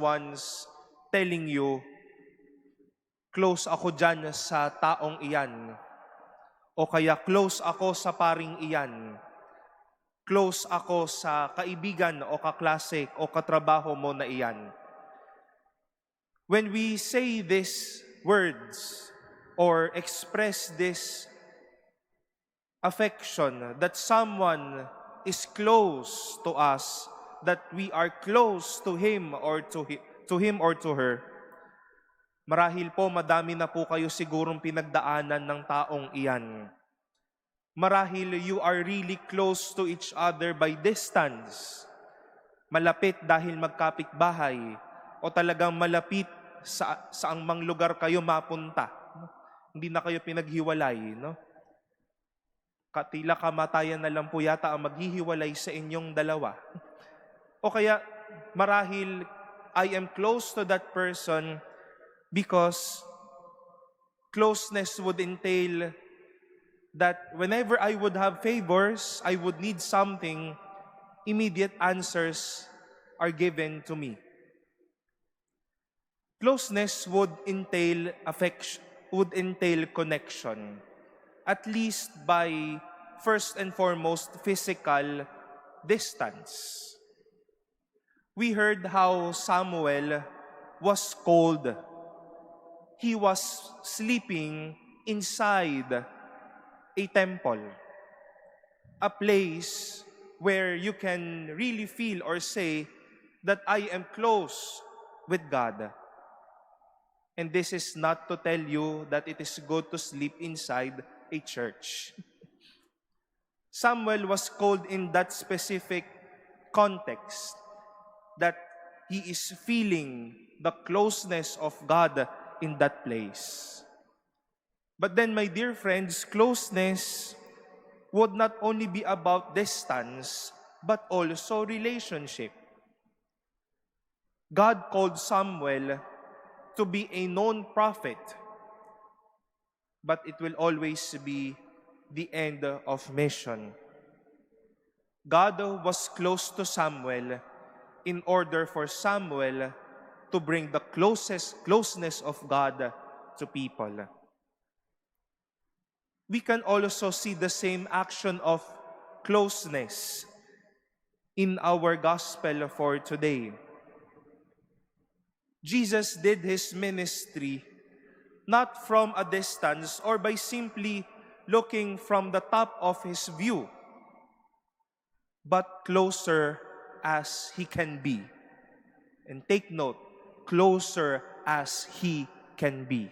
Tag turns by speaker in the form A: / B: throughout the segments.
A: once telling you, close ako dyan sa taong iyan, o kaya close ako sa paring iyan, close ako sa kaibigan o kaklase o katrabaho mo na iyan. When we say these words or express this affection that someone is close to us, that we are close to him or to her, marahil po madami na po kayo sigurong pinagdaanan ng taong iyan. Marahil you are really close to each other by distance. Malapit dahil magkapitbahay o talagang malapit sa saang mang lugar kayo mapunta. Hindi na kayo pinaghiwalay, no? Tila kamatayan na lang po yata ang maghihiwalay sa inyong dalawa. O kaya marahil I am close to that person because closeness would entail that whenever I would have favors, I would need something, immediate answers are given to me. Closeness would entail affection, would entail connection, at least by first and foremost physical distance. We heard how Samuel was cold. He was sleeping inside a temple, a place where you can really feel or say that I am close with God. And this is not to tell you that it is good to sleep inside a church. Samuel was called in that specific context, that he is feeling the closeness of God in that place. But then, my dear friends, closeness would not only be about distance, but also relationship. God called Samuel to be a known prophet, but it will always be the end of mission. God was close to Samuel in order for Samuel to bring the closeness of God to people. We can also see the same action of closeness in our gospel for today. Jesus did his ministry not from a distance or by simply looking from the top of his view, but closer as he can be. And take note, closer as he can be.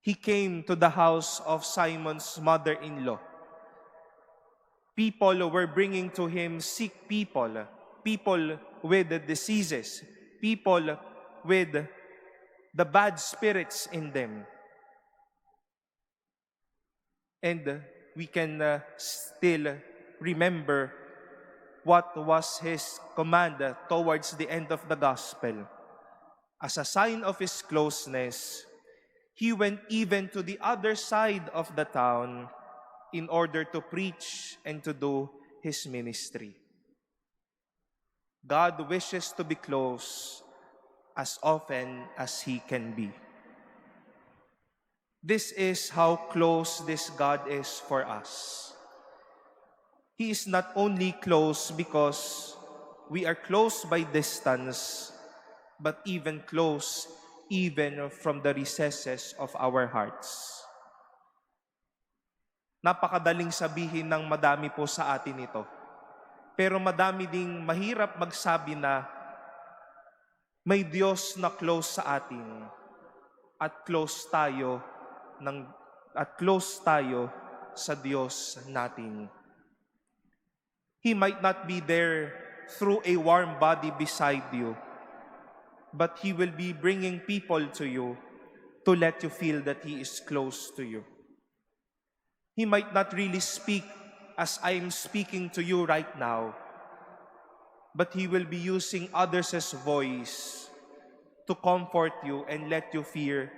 A: He came to the house of Simon's mother-in-law. People were bringing to him sick people, people with diseases, people with the bad spirits in them. And we can still remember what was his command towards the end of the gospel. As a sign of his closeness, he went even to the other side of the town in order to preach and to do his ministry. God wishes to be close as often as he can be. This is how close this God is for us. He is not only close because we are close by distance, but even close even from the recesses of our hearts. Napakadaling sabihin ng madami po sa atin ito. Pero madami ding mahirap magsabi na may Diyos na close sa atin at close tayo sa Diyos natin. He might not be there through a warm body beside you, but He will be bringing people to you to let you feel that He is close to you. He might not really speak as I am speaking to you right now, but He will be using others' voice to comfort you and let you feel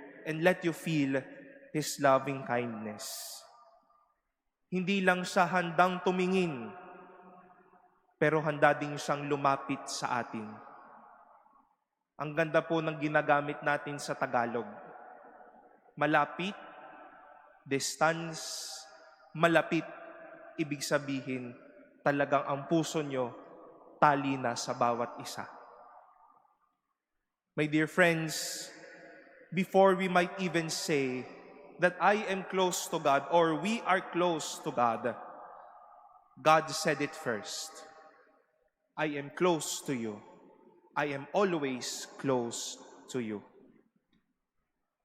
A: His loving kindness. Hindi lang siya handang tumingin, pero handa din siyang lumapit sa atin. Ang ganda po ng ginagamit natin sa Tagalog. Malapit, distance, malapit. Ibig sabihin, talagang ang puso nyo tali na sa bawat isa. My dear friends, before we might even say that I am close to God or we are close to God, God said it first. I am close to you. I am always close to you.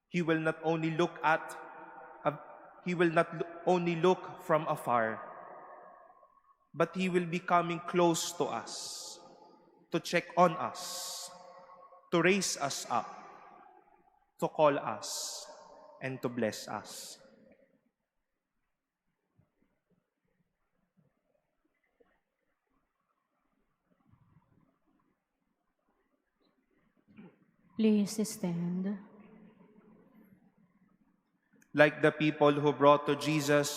A: He will not only look only look from afar, but He will be coming close to us, to check on us, to raise us up, to call us, and to bless us.
B: Please stand.
A: Like the people who brought to Jesus